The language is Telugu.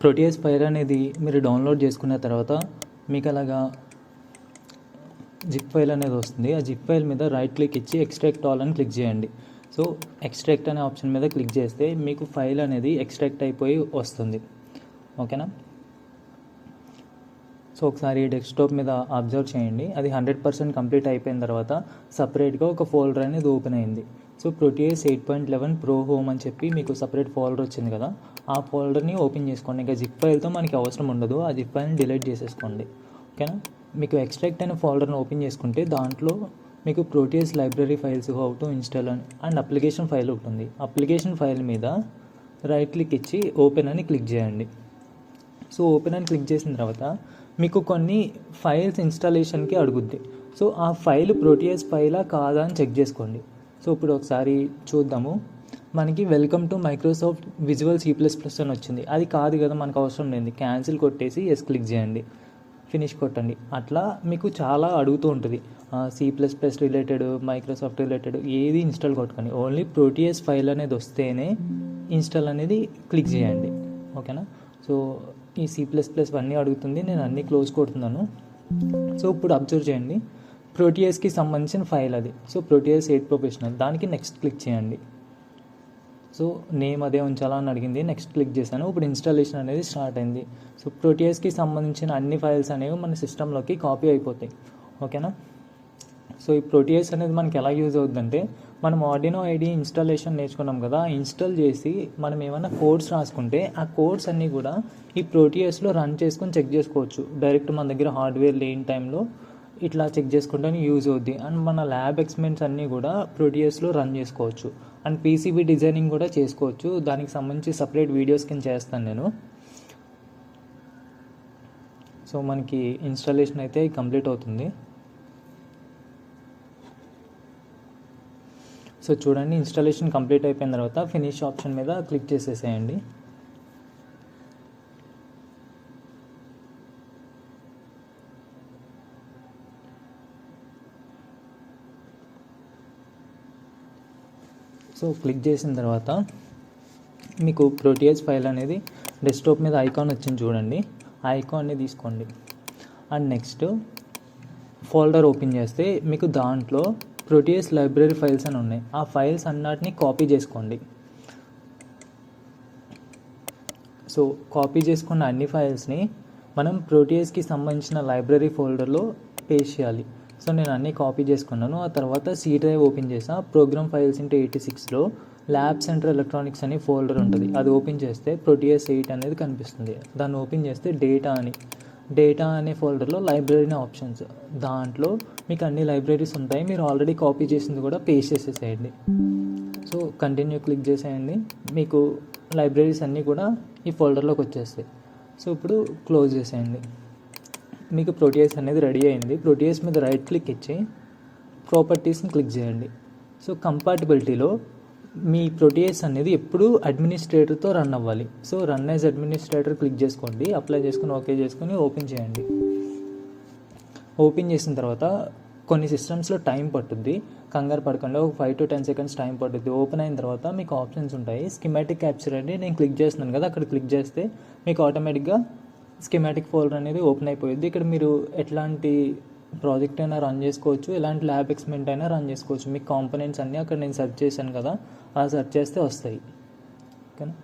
ప్రోటీయస్ ఫైల్ అనేది మీరు డౌన్లోడ్ చేసుకున్న తర్వాత మీకు అలాగా జిప్ ఫైల్ అనేది వస్తుంది. ఆ జిప్ ఫైల్ మీద రైట్ క్లిక్ ఇచ్చి ఎక్స్ట్రాక్ట్ ఆల్ అని క్లిక్ చేయండి. సో ఎక్స్ట్రాక్ట్ అనే ఆప్షన్ మీద క్లిక్ చేస్తే మీకు ఫైల్ అనేది ఎక్స్ట్రాక్ట్ అయిపోయి వస్తుంది. ఓకేనా? సో ఒకసారి డెస్క్టాప్ మీద అబ్జర్వ్ చేయండి. అది 100% కంప్లీట్ అయిపోయిన తర్వాత సపరేట్గా ఒక ఫోల్డర్ అనేది ఓపెన్ అయింది. సో ప్రోటీయస్ 8.11 ప్రో హోమ్ అని చెప్పి మీకు సపరేట్ ఫోల్డర్ వచ్చింది కదా, ఆ ఫోల్డర్ని ఓపెన్ చేసుకోండి. ఇంకా జిప్ ఫైల్తో మనకి అవసరం ఉండదు, ఆ జిప్ ఫైల్ని డిలీట్ చేసేసుకోండి. ఓకేనా? మీకు ఎక్స్ట్రాక్ట్ అయిన ఫోల్డర్ని ఓపెన్ చేసుకుంటే దాంట్లో మీకు protease library files how to install and application file ఉంటుంది. అప్లికేషన్ ఫైల్ మీద రైట్ క్లిక్ ఇచ్చి ఓపెన్ అని క్లిక్ చేయండి. సో ఓపెన్ అని క్లిక్ చేసిన తర్వాత మీకు కొన్ని ఫైల్స్ ఇన్స్టాలేషన్కి అడుగుద్ది. సో ఆ ఫైల్ ప్రోటీయస్ ఫైలా కాదా అని చెక్ చేసుకోండి. సో ఇప్పుడు ఒకసారి చూద్దాము. మనకి welcome to Microsoft visual C++ అని వచ్చింది. అది కాదు కదా, మనకు అవసరం లేదు. క్యాన్సిల్ కొట్టేసి ఎస్ క్లిక్ చేయండి, ఫినిష్ కొట్టండి. అట్లా మీకు చాలా అడుగుతూ ఉంటుంది. C++ రిలేటెడ్, మైక్రోసాఫ్ట్ రిలేటెడ్ ఏది ఇన్స్టాల్ కొట్టుకొని ఓన్లీ ప్రోటీయస్ ఫైల్ అనేది వస్తేనే ఇన్స్టాల్ అనేది క్లిక్ చేయండి. ఓకేనా? సో ఈ C++ అన్నీ అడుగుతుంది, నేను అన్నీ క్లోజ్ కొడుతున్నాను. సో ఇప్పుడు అబ్జర్వ్ చేయండి, ప్రోటీయస్కి సంబంధించిన ఫైల్ అది. సో ప్రోటీయస్ 8 ప్రొఫెషనల్, దానికి నెక్స్ట్ క్లిక్ చేయండి. సో నేమ్ అదే ఉంచాలా అని అడిగింది, నెక్స్ట్ క్లిక్ చేశాను. ఇప్పుడు ఇన్స్టాలేషన్ అనేది స్టార్ట్ అయింది. సో ప్రోటీయస్కి సంబంధించిన అన్ని ఫైల్స్ అనేవి మన సిస్టంలోకి కాపీ అయిపోతాయి. ఓకేనా? సో ఈ ప్రోటీయస్ అనేది మనకి ఎలా యూజ్ అవుతుందంటే, మనం ఆర్డినో ఐడి ఇన్స్టాలేషన్ నేర్చుకున్నాం కదా, ఇన్స్టాల్ చేసి మనం ఏమైనా కోడ్స్ రాసుకుంటే ఆ కోడ్స్ అన్నీ కూడా ఈ ప్రోటీయస్లో రన్ చేసుకొని చెక్ చేసుకోవచ్చు. డైరెక్ట్ మన దగ్గర హార్డ్వేర్ లేని టైంలో ఇట్లా చెక్ చేసుకుంటే యూజ్ అవుద్ది. అండ్ మన ల్యాబ్ ఎక్స్పెరిమెంట్స్ అన్నీ కూడా ప్రోటీయస్లో రన్ చేసుకోవచ్చు. అండ్ PCB డిజైనింగ్ కూడా చేసుకోవచ్చు. దానికి సంబంధించి సపరేట్ వీడియోస్ కింద చేస్తాను నేను. సో మనకి ఇన్స్టాలేషన్ అయితే కంప్లీట్ అవుతుంది. సో చూడండి, ఇన్స్టాలేషన్ కంప్లీట్ అయిపోయిన తర్వాత ఫినిష్ ఆప్షన్ మీద క్లిక్ చేసేసేయండి. సో క్లిక్ చేసిన తర్వాత మీకు ప్రోటీయస్ ఫైల్ అనేది డెస్క్టాప్ మీద ఐకాన్ వచ్చింది చూడండి, ఆ ఐకాన్ని తీసుకోండి. అండ్ నెక్స్ట్ ఫోల్డర్ ఓపెన్ చేస్తే మీకు దాంట్లో ప్రోటీయస్ లైబ్రరీ ఫైల్స్ అని ఉన్నాయి. ఆ ఫైల్స్ అన్నిటిని కాపీ చేసుకోండి. సో కాపీ చేసుకున్న అన్ని ఫైల్స్ని మనం ప్రోటీయస్కి సంబంధించిన లైబ్రరీ ఫోల్డర్లో పేస్ట్ చేయాలి. సో నేను అన్నీ కాపీ చేసుకున్నాను. ఆ తర్వాత C డ్రైవ్ ఓపెన్ చేసా. ప్రోగ్రామ్ ఫైల్స్ ఇంటూ 86లో ల్యాబ్ సెంటర్ ఎలక్ట్రానిక్స్ అని ఫోల్డర్ ఉంటుంది. అది ఓపెన్ చేస్తే ప్రోటీయస్ 8 అనేది కనిపిస్తుంది. దాన్ని ఓపెన్ చేస్తే డేటా అనే ఫోల్డర్లో లైబ్రరీ ఆప్షన్స్, దాంట్లో మీకు అన్ని లైబ్రరీస్ ఉంటాయి. మీరు ఆల్రెడీ కాపీ చేసింది కూడా పేస్ట్ చేసేసేయండి. సో కంటిన్యూ క్లిక్ చేసేయండి. మీకు లైబ్రరీస్ అన్నీ కూడా ఈ ఫోల్డర్లోకి వచ్చేస్తాయి. సో ఇప్పుడు క్లోజ్ చేసేయండి. మీకు ప్రోటీయస్ అనేది రెడీ అయింది. ప్రోటీయస్ మీద రైట్ క్లిక్ ఇచ్చి ప్రాపర్టీస్ని క్లిక్ చేయండి. సో కంపాటిబిలిటీలో మీ ప్రోటీయస్ అనేది ఎప్పుడు అడ్మినిస్ట్రేటర్తో రన్ అవ్వాలి. So run as administrator click చేసుకోండి, అప్లై చేసుకుని ఓకే చేసుకుని ఓపెన్ చేయండి. ఓపెన్ చేసిన తర్వాత కొన్ని సిస్టమ్స్లో టైం పట్టుద్ది, కంగారు పడకుండా ఒక 5 to 10 seconds టైం పట్టుద్ది. ఓపెన్ అయిన తర్వాత మీకు ఆప్షన్స్ ఉంటాయి. స్కీమాటిక్ క్యాప్చర్ అండి, నేను క్లిక్ చేస్తున్నాను కదా, అక్కడ క్లిక్ చేస్తే మీకు ఆటోమేటిక్గా స్కీమాటిక్ ఫోల్డర్ అనేది ఓపెన్ అయిపోయింది. ఇక్కడ మీరు ఎట్లాంటి ప్రాజెక్ట్ అయినా రన్ చేసుకోవచ్చు, ఎలాంటి ల్యాబ్ ఎక్స్పెరిమెంట్ అయినా రన్ చేసుకోవచ్చు. మీకు కాంపోనెంట్స్ అన్నీ అక్కడ నేను సెర్చ్ చేశాను కదా, అలా సెర్చ్ చేస్తే వస్తాయి. ఓకేనా?